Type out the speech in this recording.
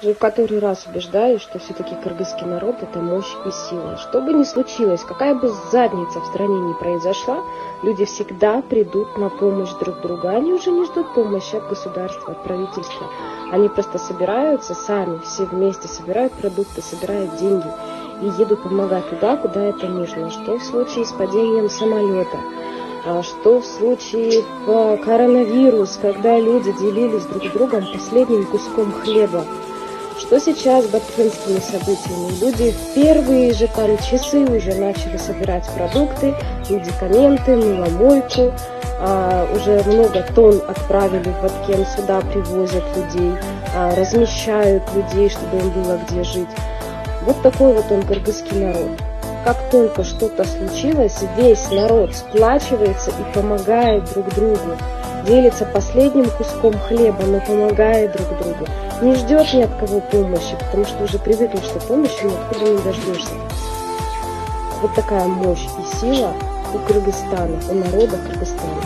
Уже в который раз убеждаюсь, что все-таки кыргызский народ — это мощь и сила. Что бы ни случилось, какая бы задница в стране ни произошла, люди всегда придут на помощь друг другу. Они уже не ждут помощи от государства, от правительства. Они просто собираются сами, все вместе собирают продукты, собирают деньги и едут помогать туда, куда это нужно. Что в случае с падением самолета? Что в случае коронавирус, когда люди делились друг с другом последним куском хлеба? Что сейчас с баткинскими событиями? Люди в первые же часы уже начали собирать продукты, медикаменты, мыломойку. Уже много тонн отправили в Баткен, сюда привозят людей, размещают людей, чтобы им было где жить. Вот такой вот он, кыргызский народ. Как только что-то случилось, весь народ сплачивается и помогает друг другу. Делится последним куском хлеба, но помогает друг другу. Не ждет ни от кого помощи, потому что уже привыкли, что помощи никуда не дождешься. Вот такая мощь и сила у Кыргызстана, у народа Кыргызстана.